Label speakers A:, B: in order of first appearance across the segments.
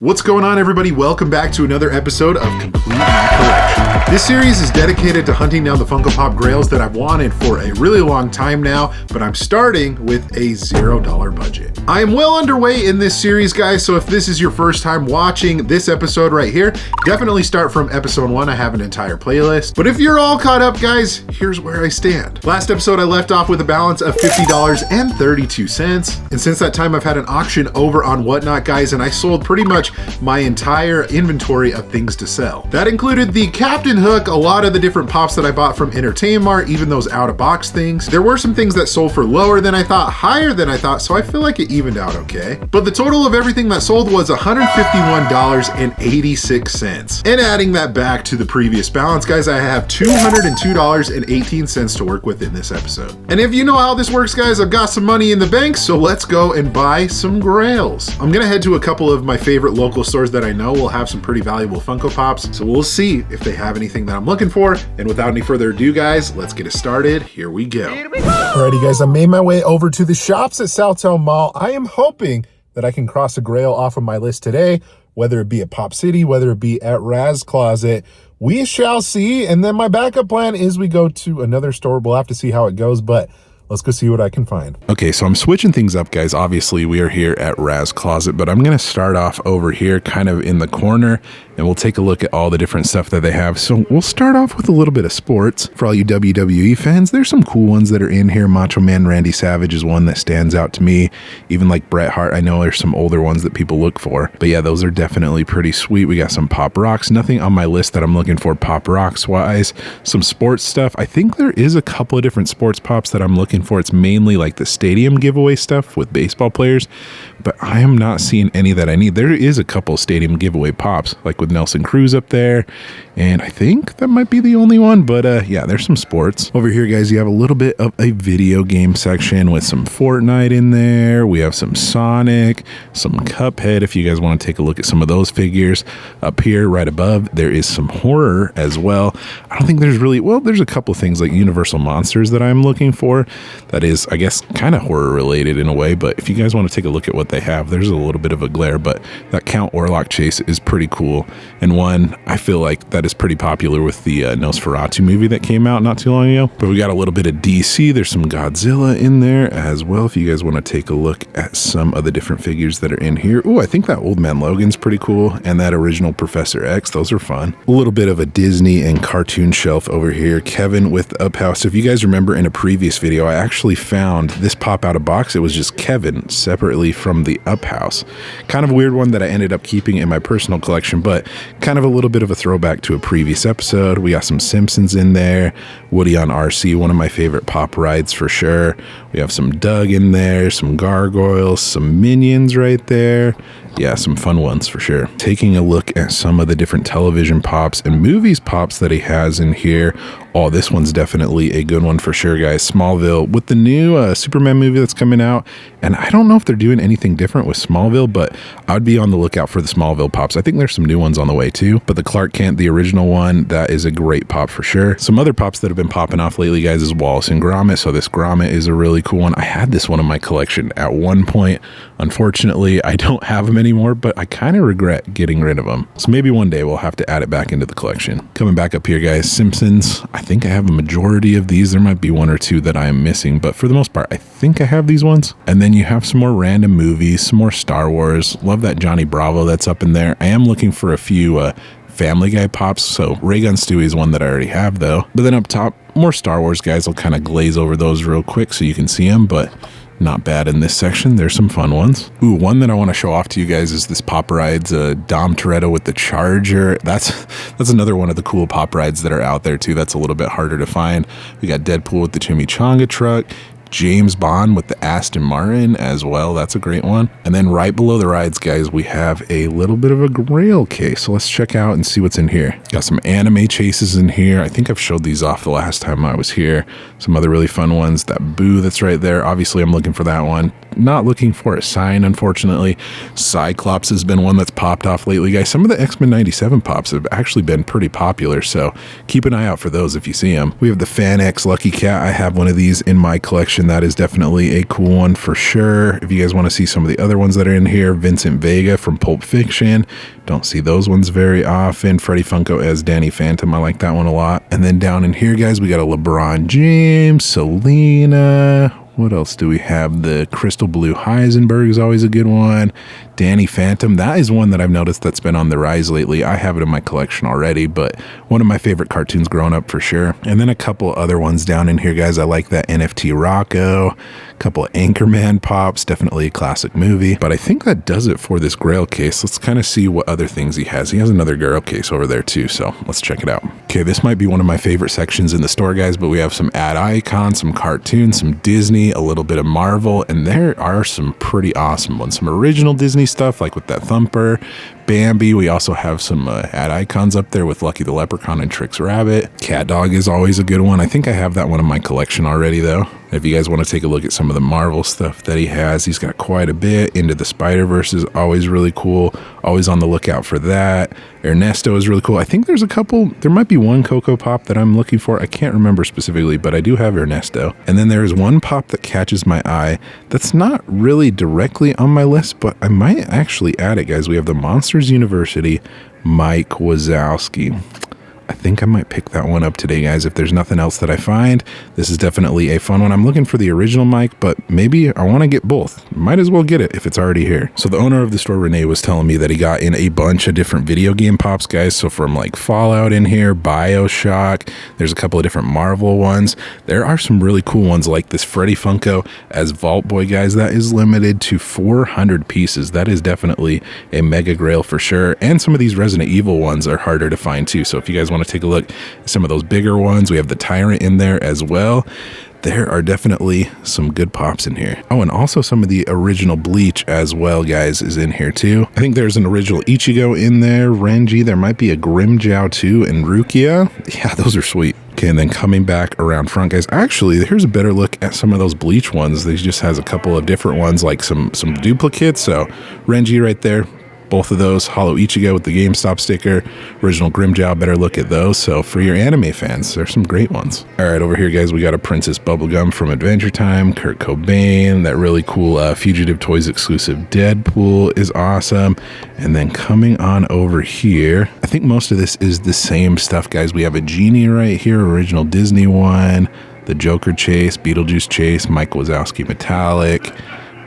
A: What's going on, everybody? Welcome back to another episode of Complete My Collection. This series is dedicated to hunting down the Funko Pop grails that I've wanted for a really long time now, but I'm starting with a $0 budget. I am well underway in this series, guys, so if this is your first time watching this episode right here, definitely start from episode 1. I have an entire playlist. But if you're all caught up, guys, here's where I stand. Last episode, I left off with a balance of $50.32. And since that time, I've had an auction over on Whatnot, guys, and I sold pretty much my entire inventory of things to sell. That included the Captain Hook, a lot of the different pops that I bought from Entertainment Mart, even those out-of-box things. There were some things that sold for lower than I thought, higher than I thought, so I feel like it evened out okay. But the total of everything that sold was $151.86. And adding that back to the previous balance, guys, I have $202.18 to work with in this episode. And if you know how this works, guys, I've got some money in the bank, so let's go and buy some grails. I'm gonna head to a couple of my favorite local stores that I know will have some pretty valuable Funko Pops, so we'll see if they have anything that I'm looking for. And without any further ado, guys, let's get it started. Here we go. Alrighty, guys, I made my way over to the shops at Southtown Mall. I am hoping that I can cross a grail off of my list today, whether it be at Pop City, whether it be at Raz Closet. We shall see. And then my backup plan is we go to another store. We'll have to see how it goes, but let's go see what I can find. Okay, so I'm switching things up, guys. Obviously, we are here at Raz Closet, but I'm going to start off over here kind of in the corner, and we'll take a look at all the different stuff that they have. So we'll start off with a little bit of sports. For all you WWE fans, there's some cool ones that are in here. Macho Man Randy Savage is one that stands out to me. Even like Bret Hart, I know there's some older ones that people look for. But yeah, those are definitely pretty sweet. We got some Pop Rocks. Nothing on my list that I'm looking for Pop Rocks wise. Some sports stuff. I think there is a couple of different sports pops that I'm looking for. It's mainly like the stadium giveaway stuff with baseball players, but I am not seeing any that I need. There is a couple stadium giveaway pops, like with Nelson Cruz up there, and I think that might be the only one, but yeah, there's some sports. Over here, guys, you have a little bit of a video game section with some Fortnite in there. We have some Sonic, some Cuphead, if you guys want to take a look at some of those figures. Up here, right above, there is some horror as well. I don't think there's really, well, there's a couple of things like Universal Monsters that I'm looking for. That is, I guess, kind of horror related in a way, but if you guys want to take a look at what they have, there's a little bit of a glare, but that Count Orlok chase is pretty cool, and one I feel like that is pretty popular with the Nosferatu movie that came out not too long ago. But we got a little bit of DC. There's some Godzilla in there as well, if you guys want to take a look at some of the different figures that are in here. Oh, I think that Old Man Logan's pretty cool, and that original Professor X, those are fun. A little bit of a Disney and cartoon shelf over here. Kevin with Up House. If you guys remember in a previous video, I actually found this pop out of box. It was just Kevin separately from the Up House. Kind of a weird one that I ended up keeping in my personal collection, but kind of a little bit of a throwback to a previous episode. We got some Simpsons in there, Woody on RC, one of my favorite pop rides for sure. We have some Doug in there, some Gargoyles, some Minions right there. Yeah, some fun ones for sure. Taking a look at some of the different television pops and movies pops that he has in here. Oh, this one's definitely a good one for sure, guys. Smallville with the new Superman movie that's coming out. And I don't know if they're doing anything different with Smallville, but I'd be on the lookout for the Smallville pops. I think there's some new ones on the way too, but the Clark Kent, the original one, that is a great pop for sure. Some other pops that have been popping off lately, guys, is Wallace and Gromit. So this Gromit is a really cool one. I had this one in my collection at one point. Unfortunately, I don't have them anymore, but I kind of regret getting rid of them. So maybe one day we'll have to add it back into the collection. Coming back up here, guys, Simpsons. I think I have a majority of these. There might be one or two that I am missing, but for the most part, I think I have these ones. And then you have some more random movies, some more Star Wars. Love that Johnny Bravo that's up in there. I am looking for a few Family Guy pops, so Ray Gun Stewie is one that I already have though. But then up top, more Star Wars, guys. I'll kind of glaze over those real quick so you can see them, but not bad in this section. There's some fun ones. Ooh, one that I want to show off to you guys is this Pop Rides Dom Toretto with the Charger. That's another one of the cool Pop Rides that are out there too. That's a little bit harder to find. We got Deadpool with the Chimichanga truck. James Bond with the Aston Martin as well. That's a great one. And then right below the rides, guys, we have a little bit of a Grail case. So let's check out and see what's in here. Got some anime chases in here. I think I've showed these off the last time I was here. Some other really fun ones. That Boo that's right there. Obviously, I'm looking for that one. Not looking for a sign, unfortunately. Cyclops has been one that's popped off lately, guys. Some of the X-Men 97 pops have actually been pretty popular, so keep an eye out for those if you see them. We have the Fan X Lucky Cat. I have one of these in my collection Fiction. That is definitely a cool one for sure. If you guys want to see some of the other ones that are in here, Vincent Vega from Pulp Fiction. Don't see those ones very often. Freddie Funko as Danny Phantom. I like that one a lot. And then down in here, guys, we got a LeBron James, Selena. What else do we have? The Crystal Blue Heisenberg is always a good one. Danny Phantom, that is one that I've noticed that's been on the rise lately. I have it in my collection already, but one of my favorite cartoons growing up for sure. And then a couple other ones down in here, guys. I like that NFT Rocco, a couple of Anchorman pops, definitely a classic movie. But I think that does it for this Grail case. Let's kind of see what other things he has. He has another Grail case over there too, so let's check it out. Okay, this might be one of my favorite sections in the store, guys, but we have some ad icons, some cartoons, some Disney, a little bit of Marvel, and there are some pretty awesome ones. Some original Disney stuff like with that Thumper, Bambi. We also have some ad icons up there with Lucky the Leprechaun and Trix Rabbit. Cat Dog is always a good one. I think I have that one in my collection already though. If you guys want to take a look at some of the Marvel stuff that he has, he's got quite a bit. Into the Spider-Verse is always really cool. Always on the lookout for that. Ernesto is really cool. I think there's a couple, there might be one Coco Pop that I'm looking for. I can't remember specifically, but I do have Ernesto. And then there's one pop that catches my eye that's not really directly on my list, but I might actually add it, guys. We have the Monsters University Mike Wazowski. I think I might pick that one up today, guys. If there's nothing else that I find, this is definitely a fun one. I'm looking for the original Mike, but maybe I want to get both. Might as well get it if it's already here. So the owner of the store, Renee, was telling me that he got in a bunch of different video game pops, guys. So from like Fallout in here, BioShock, there's a couple of different Marvel ones. There are some really cool ones like this Freddie Funko as Vault Boy, guys. That is limited to 400 pieces. That is definitely a mega grail for sure. And some of these Resident Evil ones are harder to find too. So if you guys want to take a look at some of those bigger ones, we have the Tyrant in there as well. There are definitely some good pops in here. Oh, and also some of the original Bleach as well, guys, is in here too. I think there's an original Ichigo in there, Renji. There might be a Grimmjow too, and Rukia. Yeah, those are sweet. Okay, and then coming back around front, guys, actually, here's a better look at some of those Bleach ones. They just has a couple of different ones, like some duplicates. So Renji right there. Both of those, Hollow Ichigo with the GameStop sticker, original Grimmjow, better look at those. So for your anime fans, there's some great ones. All right, over here, guys, we got a Princess Bubblegum from Adventure Time, Kurt Cobain, that really cool Fugitive Toys exclusive Deadpool is awesome. And then coming on over here, I think most of this is the same stuff, guys. We have a Genie right here, original Disney one, the Joker Chase, Beetlejuice Chase, Mike Wazowski Metallic.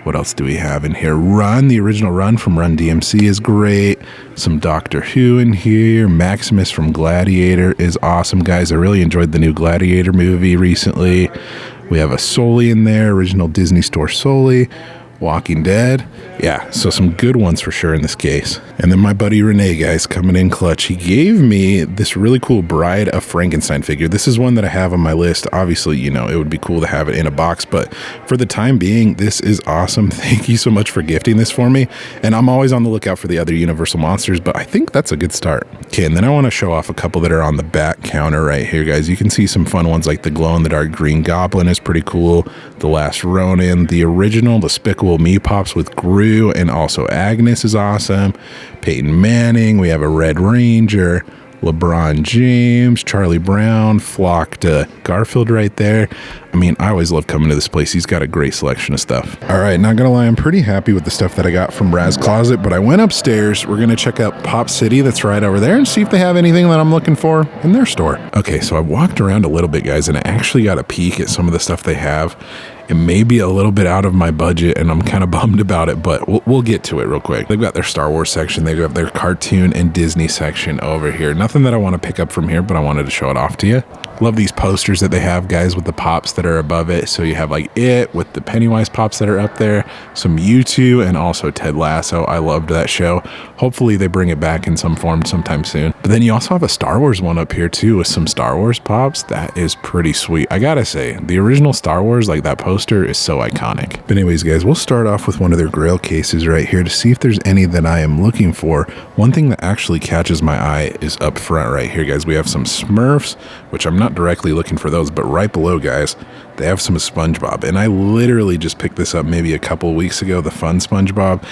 A: What else do we have in here? Run, the original Run from Run DMC is great. Some Doctor Who in here. Maximus from Gladiator is awesome, guys. I really enjoyed the new Gladiator movie recently. We have a Sully in there, original Disney Store Sully. Walking Dead. Yeah, so some good ones for sure in this case. And then my buddy Renee, guys, coming in clutch. He gave me this really cool Bride of Frankenstein figure. This is one that I have on my list. Obviously, you know, it would be cool to have it in a box, but for the time being, this is awesome. Thank you so much for gifting this for me. And I'm always on the lookout for the other Universal monsters, but I think that's a good start. Okay, and then I want to show off a couple that are on the back counter right here, guys. You can see some fun ones like the glow-in-the-dark Green Goblin is pretty cool. The Last Ronin, the original Despicable Me pops with Gru, and also Agnes is awesome. Peyton Manning, we have a Red Ranger, LeBron James, Charlie Brown, Flock to Garfield right there. I mean, I always love coming to this place. He's got a great selection of stuff. All right, not gonna lie, I'm pretty happy with the stuff that I got from Raz Closet, but I went upstairs. We're gonna check out Pop City that's right over there and see if they have anything that I'm looking for in their store. Okay, so I walked around a little bit, guys, and I actually got a peek at some of the stuff they have. It may be a little bit out of my budget, and I'm kind of bummed about it, but we'll get to it real quick. They've got their Star Wars section. They've got their cartoon and Disney section over here. Nothing that I want to pick up from here, but I wanted to show it off to you. Love these posters that they have, guys, with the pops that are above it. So you have like it with the Pennywise pops that are up there, some U2, and also Ted Lasso. I loved that show. Hopefully they bring it back in some form sometime soon. But then you also have a Star Wars one up here too with some Star Wars pops. That is pretty sweet. I gotta say, the original Star Wars, like that poster is so iconic. But anyways, guys, we'll start off with one of their Grail cases right here to see if there's any that I am looking for. One thing that actually catches my eye is up front right here, guys. We have some Smurfs, which I'm not directly looking for those, but right below, guys, they have some SpongeBob. And I literally just picked this up maybe a couple weeks ago, the Fun SpongeBob.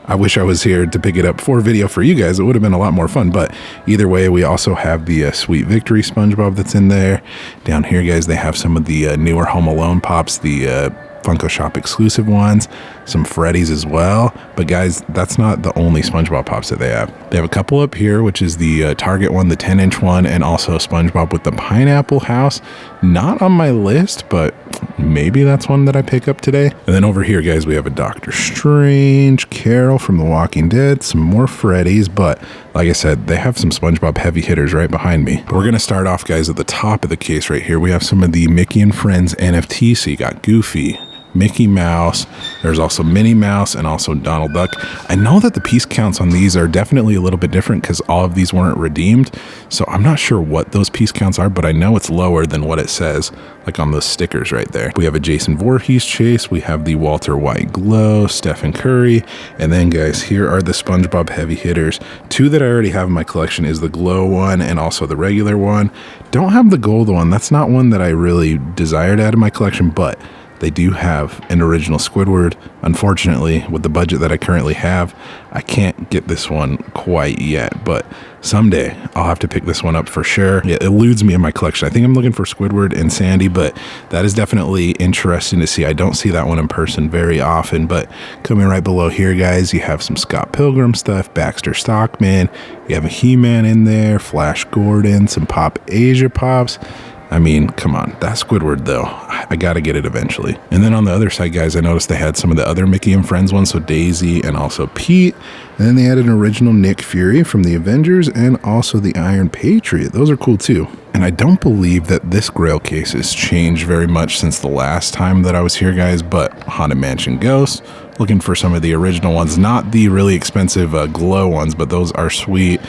A: I wish I was here to pick it up for video for you guys. It would have been a lot more fun, but either way, we also have the Sweet Victory SpongeBob that's in there. Down here, guys, they have some of the newer Home Alone pops, the Funko Shop exclusive ones, some Freddy's as well. But guys, that's not the only SpongeBob pops that they have. They have a couple up here, which is the Target one, the 10-inch one, and also SpongeBob with the pineapple house. Not on my list, but maybe that's one that I pick up today. And then over here, guys, we have a Doctor Strange, Carol from The Walking Dead, some more Freddy's, but like I said, they have some SpongeBob heavy hitters right behind me. But we're gonna start off, guys, at the top of the case right here. We have some of the Mickey and Friends NFT. So you got Goofy, Mickey Mouse, there's also Minnie Mouse, and also Donald Duck. I know that the piece counts on these are definitely a little bit different because all of these weren't redeemed, so I'm not sure what those piece counts are, but I know it's lower than what it says, like on those stickers right there. We have a Jason Voorhees chase, we have the Walter White glow, Stephen Curry, and then guys, here are the SpongeBob heavy hitters. Two that I already have in my collection is the glow one and also the regular one. Don't have the gold one, that's not one that I really desire to add in my collection, but they do have an original Squidward. Unfortunately, with the budget that I currently have, I can't get this one quite yet, but someday I'll have to pick this one up for sure. It eludes me in my collection. I think I'm looking for Squidward and Sandy, but that is definitely interesting to see. I don't see that one in person very often, but coming right below here, guys, you have some Scott Pilgrim stuff, Baxter Stockman, you have a He-Man in there, Flash Gordon, some Pop Asia pops. I mean, come on, that Squidward though, I gotta get it eventually. And then on the other side, guys, I noticed they had some of the other Mickey and Friends ones, so Daisy and also Pete. And then they had an original Nick Fury from the Avengers and also the Iron Patriot. Those are cool too. And I don't believe that this Grail case has changed very much since the last time that I was here, guys, but Haunted Mansion Ghost, looking for some of the original ones, not the really expensive glow ones, but those are sweet.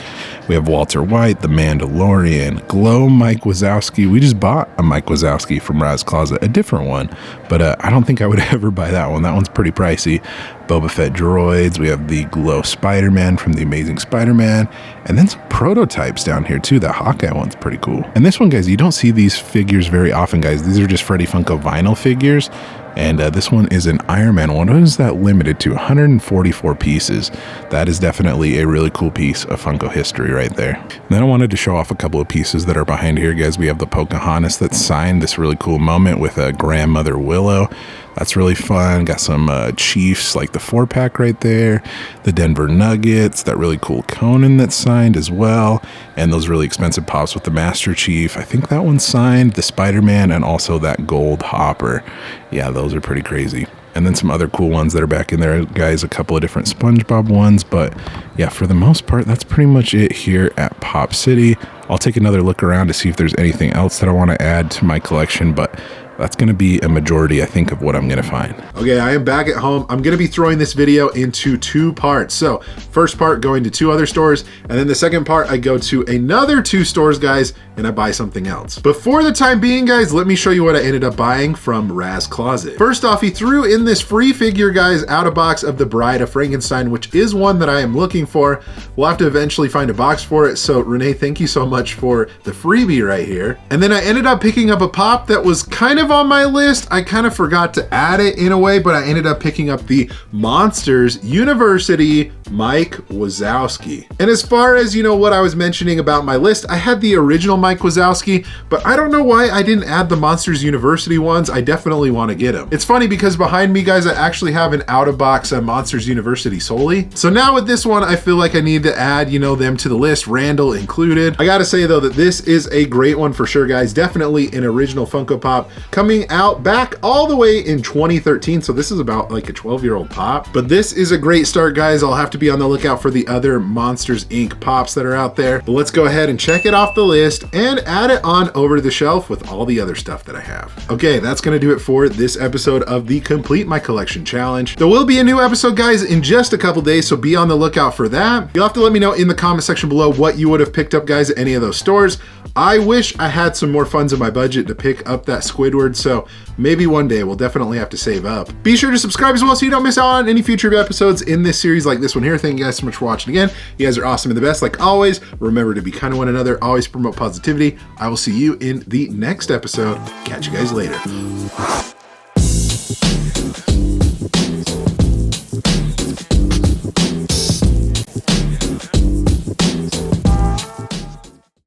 A: We have Walter White, The Mandalorian, Glow Mike Wazowski. We just bought a Mike Wazowski from Raz Closet, a different one, but I don't think I would ever buy that one. That one's pretty pricey. Boba Fett droids. We have the Glow Spider-Man from The Amazing Spider-Man, and then some prototypes down here too. That Hawkeye one's pretty cool. And this one, guys, you don't see these figures very often, guys. These are just Freddy Funko vinyl figures. And this one is an Iron Man one. What is that limited to? 144 pieces. That is definitely a really cool piece of Funko history right there. And then I wanted to show off a couple of pieces that are behind here, guys. We have the Pocahontas that's signed, this really cool moment with Grandmother Willow. That's really fun. Got some Chiefs, like the 4-pack right there. The Denver Nuggets, that really cool Conan that's signed as well. And those really expensive pops with the Master Chief. I think that one's signed. The Spider-Man and also that gold Hopper. Yeah, those are pretty crazy. And then some other cool ones that are back in there, guys. A couple of different SpongeBob ones. But yeah, for the most part, that's pretty much it here at Pop City. I'll take another look around to see if there's anything else that I want to add to my collection, but that's going to be a majority, I think, of what I'm going to find. Okay, I am back at home. I'm going to be throwing this video into 2 parts. So first part going to 2 other stores, and then the second part I go to another 2 stores, guys, and I buy something else. But for the time being, guys, let me show you what I ended up buying from Raz Closet. First off, he threw in this free figure, guys, out of box of the Bride of Frankenstein, which is one that I am looking for. We'll have to eventually find a box for it. So Renee, thank you so much for the freebie right here. And then I ended up picking up a pop that was kind of on my list. I kind of forgot to add it in a way, but I ended up picking up the Monsters University Mike Wazowski. And as far as, you know, what I was mentioning about my list, I had the original Mike Wazowski, but I don't know why I didn't add the Monsters University ones. I definitely want to get them. It's funny because behind me, guys, I actually have an out-of-box Monsters University solely. So now with this one, I feel like I need to add, you know, them to the list, Randall included. I gotta say though that this is a great one for sure, guys. Definitely an original Funko Pop coming out back all the way in 2013. So this is about like a 12-year-old pop, but this is a great start, guys. I'll have to be on the lookout for the other Monsters Inc. pops that are out there, but let's go ahead and check it off the list and add it on over to the shelf with all the other stuff that I have. Okay, that's gonna do it for this episode of the Complete My Collection Challenge. There will be a new episode, guys, in just a couple days, so be on the lookout for that. You'll have to let me know in the comment section below what you would have picked up, guys, at any of those stores. I wish I had some more funds in my budget to pick up that Squidward, so maybe one day we'll definitely have to save up. Be sure to subscribe as well so you don't miss out on any future episodes in this series like this one here. Thank you guys so much for watching again. You guys are awesome and the best. Like always, remember to be kind to one another, always promote positivity. I will see you in the next episode. Catch you guys later.